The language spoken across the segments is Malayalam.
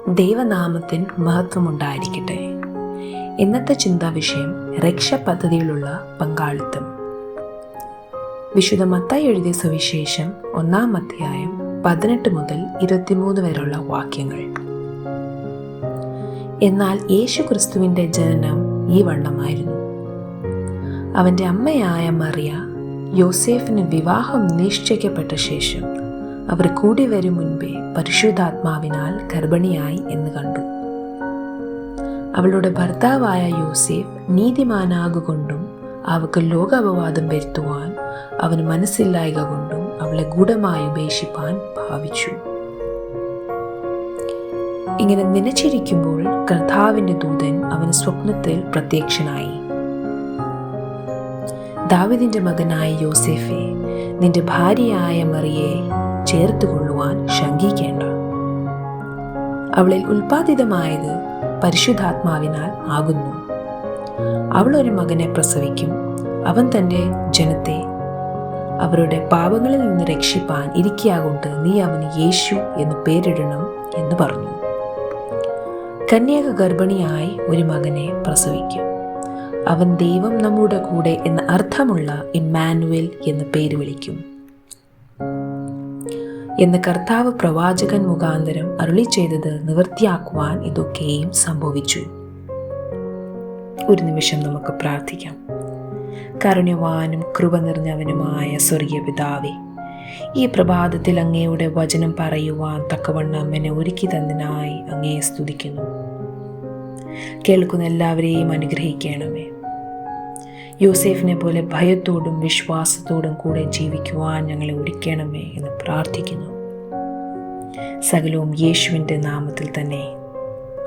ദൈവനാമത്തിന് മഹത്വമുണ്ടായിരിക്കട്ടെ. ഇന്നത്തെ ചിന്താ വിഷയം രക്ഷാപദ്ധതിയിലുള്ള പങ്കാളിത്തം. വിശുദ്ധ മത്തായി എഴുതിയ സുവിശേഷം 1-ാം അധ്യായം 18 മുതൽ 23 വരെയുള്ള വാക്യങ്ങൾ. എന്നാൽ യേശു ക്രിസ്തുവിൻ്റെ ജനനം ഈ വണ്ണമായിരുന്നു. അവൻ്റെ അമ്മയായ മറിയ യോസേഫിന് വിവാഹം നിശ്ചയിക്കപ്പെട്ട ശേഷം അവർ കൂടി വരും മുൻപേ പരിശുദ്ധാത്മാവിനാൽ ഗർഭിണിയായി എന്ന് കണ്ടു. അവളുടെ ഭർത്താവായ യോസേഫ് നീതിമാനാകൊണ്ടും അവൾക്ക് ലോകാപവാദം വരുത്തുവാൻ അവന് മനസ്സില്ലായ്ക കൊണ്ടും അവളെ ഗൂഢമായി ഉപേക്ഷിപ്പാൻ ഭാവിച്ചു. ഇങ്ങനെ നനച്ചിരിക്കുമ്പോൾ കർത്താവിൻ്റെ ദൂതൻ അവന് സ്വപ്നത്തിൽ പ്രത്യക്ഷനായി. ദാവീദിന്റെ മകനായ യോസേഫേ, നിന്റെ ഭാര്യയായ മറിയയെ ചേർത്തുകൊള്ളുവാൻ ശങ്കിക്കേണ്ട. അവളിൽ ഉൽപ്പാദിതമായത് പരിശുദ്ധാത്മാവിനാൽ ആകുന്നു. അവൾ ഒരു മകനെ പ്രസവിക്കും. അവൻ തൻ്റെ ജനത്തെ അവരുടെ പാപങ്ങളിൽ നിന്ന് രക്ഷിപ്പാൻ ഇരിക്കയാകൊണ്ട് നീ അവന് യേശു എന്ന് പേരിടണം എന്ന് പറഞ്ഞു. കന്യക ഗർഭിണിയായി ഒരു മകനെ പ്രസവിക്കും. അവൻ ദൈവം നമ്മുടെ കൂടെ എന്ന അർത്ഥമുള്ള ഇമ്മാനുവേൽ എന്ന് പേര് വിളിക്കും എന്ന് കർത്താവ് പ്രവാചകൻ മുഖാന്തരം അരുളി ചെയ്തത് നിവൃത്തിയാക്കുവാൻ ഇതൊക്കെയും സംഭവിച്ചു. ഒരു നിമിഷം നമുക്ക് പ്രാർത്ഥിക്കാം. കാരുണ്യവാനും കൃപ നിറഞ്ഞവനുമായ സ്വർഗീയ പിതാവേ, ഈ പ്രഭാതത്തിൽ അങ്ങയുടെ വചനം പറയുവാൻ തക്കവണ്ണം എന്നെ ഒരുക്കി തന്നതിനായി അങ്ങയെ സ്തുതിക്കുന്നു. കേൾക്കുന്ന എല്ലാവരെയും അനുഗ്രഹിക്കണമേ. യോസേഫിനെ പോലെ ഭയത്തോടും വിശ്വാസത്തോടും കൂടെ ജീവിക്കുവാൻ ഞങ്ങളെ ഒരുക്കണമേ എന്ന് പ്രാർത്ഥിക്കുന്നു. സകലവും യേശുവിൻ്റെ നാമത്തിൽ തന്നെ,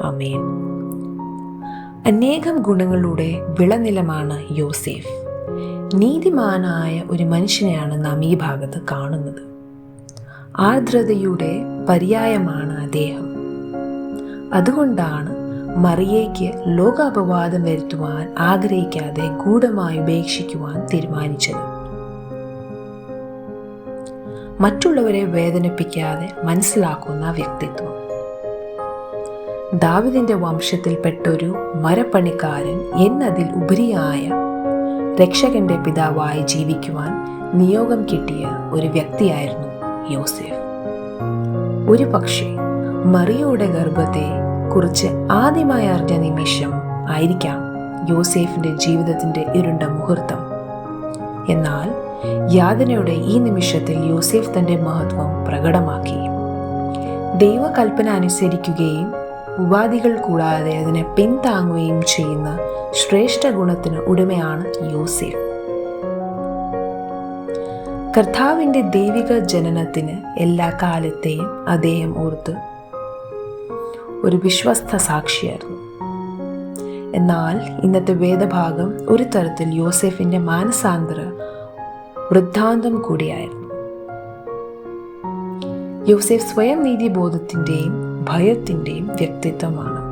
ആമേൻ. അനേകം ഗുണങ്ങളുടെ വിളനിലമാണ് യോസേഫ്. നീതിമാനായ ഒരു മനുഷ്യനെയാണ് നാം ഈ ഭാഗത്ത് കാണുന്നത്. ആർദ്രതയുടെ പര്യായമാണ് അദ്ദേഹം. അതുകൊണ്ടാണ് മറിയയ്ക്ക് ലോകാപവാദം വരുത്തുവാൻ ആഗ്രഹിക്കാതെ ഗൂഢമായി ഉപേക്ഷിക്കുവാൻ തീരുമാനിച്ചത്. മറ്റുള്ളവരെ വേദനിപ്പിക്കാതെ മനസ്സിലാക്കുന്ന വ്യക്തിത്വം. ദാവീദിന്റെ വംശത്തിൽപ്പെട്ടൊരു മരപ്പണിക്കാരൻ എന്നതിൽ ഉപരിയായ രക്ഷകന്റെ പിതാവായി ജീവിക്കുവാൻ നിയോഗം കിട്ടിയ ഒരു വ്യക്തിയായിരുന്നു യോസേഫ്. ഒരു പക്ഷേ മറിയയുടെ ഗർഭത്തെ കുറിച്ച് ആദ്യമായി അറിഞ്ഞ നിമിഷം ആയിരിക്കാം യോസേഫിന്റെ ജീവിതത്തിന്റെ ഇരുണ്ട മുഹൂർത്തം. എന്നാൽ യാതനയുടെ ഈ നിമിഷത്തിൽ യോസേഫ് തന്റെ മഹത്വം പ്രകടമാക്കി. ദൈവകൽപ്പന അനുസരിക്കുകയും ഉപാധികൾ കൂടാതെ അതിനെ പിന്താങ്ങുകയും ചെയ്യുന്ന ശ്രേഷ്ഠ ഗുണത്തിന് ഉടമയാണ് യോസേഫ്. കർത്താവിന്റെ ദൈവിക ജനനത്തിന് എല്ലാ കാലത്തെയും അദ്ദേഹം ഓർത്ത് ഒരു വിശ്വസ്ത സാക്ഷിയായിരുന്നു. എന്നാൽ ഇന്നത്തെ വേദഭാഗം ഒരു തരത്തിൽ യോസേഫിന്റെ മാനസാന്തര വൃത്താന്തം കൂടിയായിരുന്നു. യോസേഫ് സ്വയം നീതിബോധത്തിന്റെയും ഭയത്തിന്റെയും വ്യക്തിത്വമാണ്.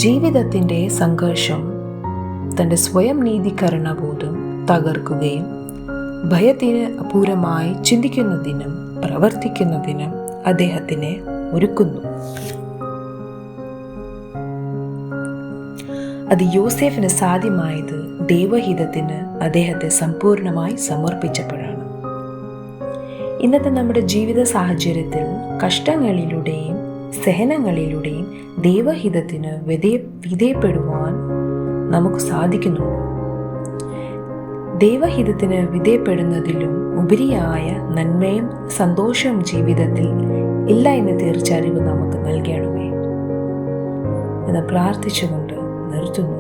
ജീവിതത്തിന്റെ സംഘർഷം തന്റെ സ്വയം നീതീകരണബോധം തകർക്കുകയും ഭയത്തിന് അപൂർവമായി ചിന്തിക്കുന്നതിനും പ്രവർത്തിക്കുന്നതിനും അദ്ദേഹത്തിനെ ഒരുക്കുന്നു. അത് യോസേഫിന് സാധ്യമായത് ദൈവഹിതത്തിന് അദ്ദേഹത്തെ സമ്പൂർണമായി സമർപ്പിച്ചപ്പോഴാണ്. ഇന്നത്തെ നമ്മുടെ ജീവിത സാഹചര്യത്തിൽ കഷ്ടങ്ങളിലൂടെയും സഹനങ്ങളിലൂടെയും ദൈവഹിതത്തിന് വിധേയപ്പെടുവാൻ നമുക്ക് സാധിക്കുന്നു. ദൈവഹിതത്തിന് വിധേയപ്പെടുന്നതിലും ഉപരിയായ നന്മയും സന്തോഷവും ജീവിതത്തിൽ ഇല്ല എന്ന് തിരിച്ചറിവ് നമുക്ക് നൽകണമേ എന്ന് പ്രാർത്ഥിച്ചുകൊണ്ട് നിർത്തുന്നു.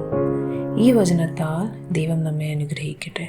ഈ വചനത്താൽ ദൈവം നമ്മെ അനുഗ്രഹിക്കട്ടെ.